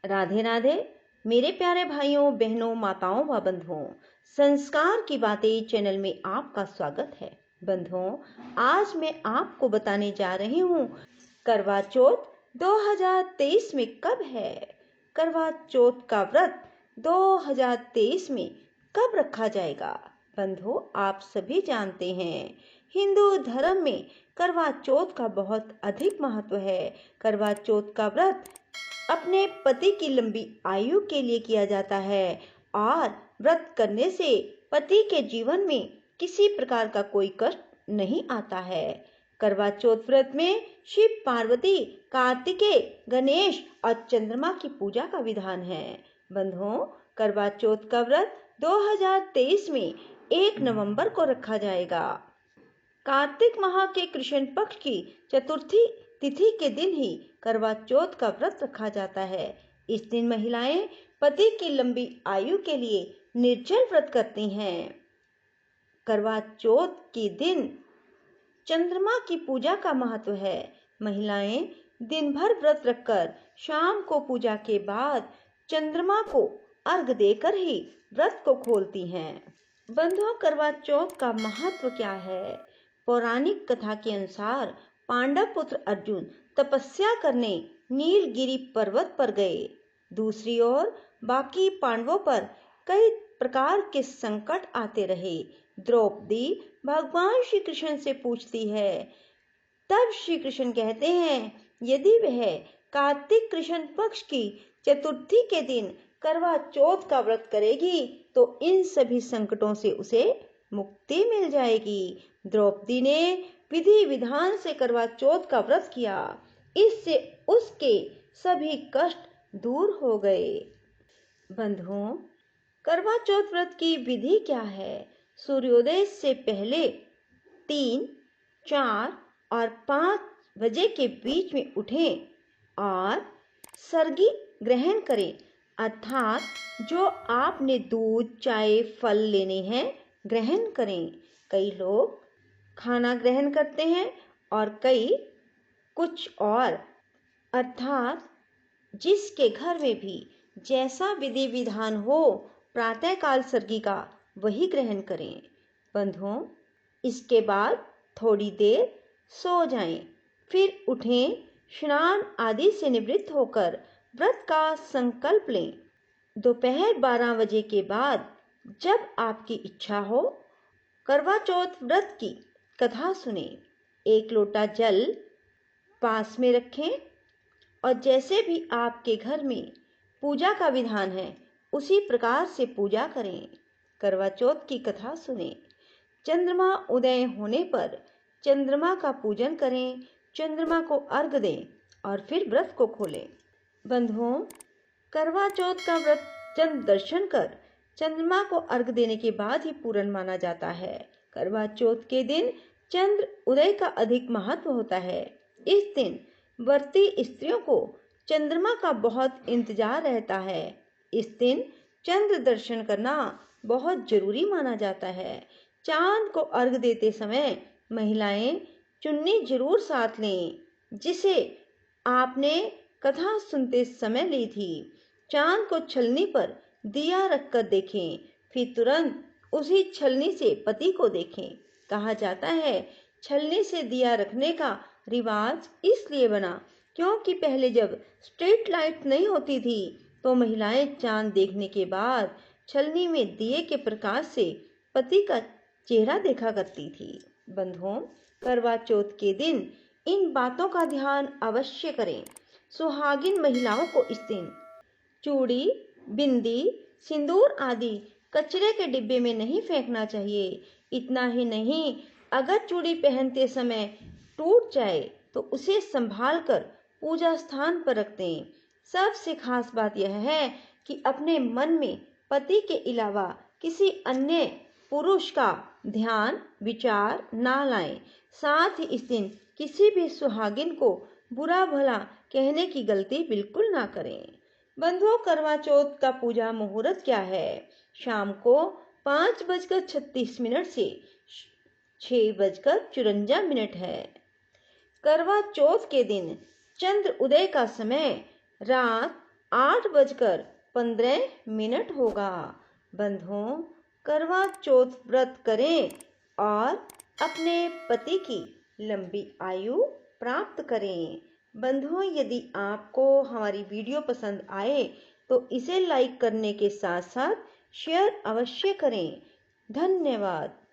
राधे राधे मेरे प्यारे भाइयों बहनों माताओं व बंधुओं, संस्कार की बातें चैनल में आपका स्वागत है। बंधुओं, आज मैं आपको बताने जा रही हूँ करवा चौथ 2023 में कब है। करवा चौथ का व्रत 2023 में कब रखा जाएगा। बंधुओं, आप सभी जानते हैं हिंदू धर्म में करवा चौथ का बहुत अधिक महत्व है। करवा चौथ का व्रत अपने पति की लंबी आयु के लिए किया जाता है और व्रत करने से पति के जीवन में किसी प्रकार का कोई कष्ट नहीं आता है। करवा चौथ व्रत में शिव पार्वती, कार्तिकेय, गणेश और चंद्रमा की पूजा का विधान है। बंधुओं, करवा चौथ का व्रत 2023 में 1 नवंबर को रखा जाएगा। कार्तिक माह के कृष्ण पक्ष की चतुर्थी तिथि के दिन ही करवा चौथ का व्रत रखा जाता है। इस दिन महिलाएं पति की लंबी आयु के लिए निर्जल व्रत करती हैं। करवा चौथ के दिन चंद्रमा की पूजा का महत्व है। महिलाएं दिन भर व्रत रखकर शाम को पूजा के बाद चंद्रमा को अर्घ देकर ही व्रत को खोलती हैं। बंधुओं, करवा चौथ का महत्व क्या है। पौराणिक कथा के अनुसार पांडव पुत्र अर्जुन तपस्या करने नीलगिरी पर्वत पर गए। दूसरी ओर बाकी पांडवों पर कई प्रकार के संकट आते रहे। द्रौपदी भगवान श्री कृष्ण से पूछती है। तब श्री कृष्ण कहते हैं, यदि वह कार्तिक कृष्ण पक्ष की चतुर्थी के दिन करवा चौथ का व्रत करेगी तो इन सभी संकटों से उसे मुक्ति मिल जाएगी। द्रौपदी ने विधि विधान से करवा चौथ का व्रत किया। इससे उसके सभी कष्ट दूर हो गए। बंधुओं, करवा चौथ व्रत की विधि क्या है। सूर्योदय से पहले 3, 4 और 5 बजे के बीच में उठें और सर्गी ग्रहण करें, अर्थात जो आपने दूध, चाय, फल लेने हैं ग्रहण करें। कई लोग खाना ग्रहण करते हैं और कई कुछ और, अर्थात जिसके घर में भी जैसा विधि विधान हो प्रातःकाल सर्गी का वही ग्रहण करें। बंधुओं, इसके बाद थोड़ी देर सो जाएं, फिर उठें, स्नान आदि से निवृत्त होकर व्रत का संकल्प लें। दोपहर 12 बजे के बाद जब आपकी इच्छा हो करवा चौथ व्रत की कथा सुने। 1 लोटा जल पास में रखें और जैसे भी आपके घर में पूजा का विधान है उसी प्रकार से पूजा करें। करवा चौथ की कथा सुने। चंद्रमा उदय होने पर चंद्रमा का पूजन करें, चंद्रमा को अर्घ दें और फिर व्रत को खोलें। बंधुओं, करवा चौथ का व्रत चंद्र दर्शन कर चंद्रमा को अर्घ देने के बाद ही पूर्ण माना जाता है। करवा चौथ के दिन चंद्र उदय का अधिक महत्व होता है। इस दिन व्रती स्त्रियों को चंद्रमा का बहुत इंतजार रहता है। इस दिन चंद्र दर्शन करना बहुत जरूरी माना जाता है। चांद को अर्घ देते समय महिलाएं चुन्नी जरूर साथ लें, जिसे आपने कथा सुनते समय ली थी। चांद को छलनी पर दिया रखकर देखें, फिर तुरंत उसी छलनी से पति को देखें। कहा जाता है छलनी से दिया रखने का रिवाज इसलिए बना क्योंकि पहले जब स्ट्रीट लाइट नहीं होती थी तो महिलाएं चांद देखने के बाद छलनी में दिए के प्रकाश से पति का चेहरा देखा करती थी। बंधुओं, करवा चौथ के दिन इन बातों का ध्यान अवश्य करें। सुहागिन महिलाओं को इस दिन चूड़ी, बिंदी, सिंदूर आदि कचरे के डिब्बे में नहीं फेंकना चाहिए। इतना ही नहीं, अगर चूड़ी पहनते समय टूट जाए तो उसे संभाल कर पूजा स्थान पर रख दें। सबसे खास बात यह है कि अपने मन में पति के अलावा किसी अन्य पुरुष का ध्यान विचार ना लाएं। साथ ही इस दिन किसी भी सुहागिन को बुरा भला कहने की गलती बिल्कुल ना करें। बंधुओं, करवा चौथ का पूजा मुहूर्त क्या है। शाम को 5:36 से 6:54 है। करवा चौथ के दिन चंद्र उदय का समय रात 8:15 होगा। बंधुओं, करवा चौथ व्रत करें और अपने पति की लंबी आयु प्राप्त करें। बंधुओं, यदि आपको हमारी वीडियो पसंद आए तो इसे लाइक करने के साथ साथ शेयर अवश्य करें। धन्यवाद।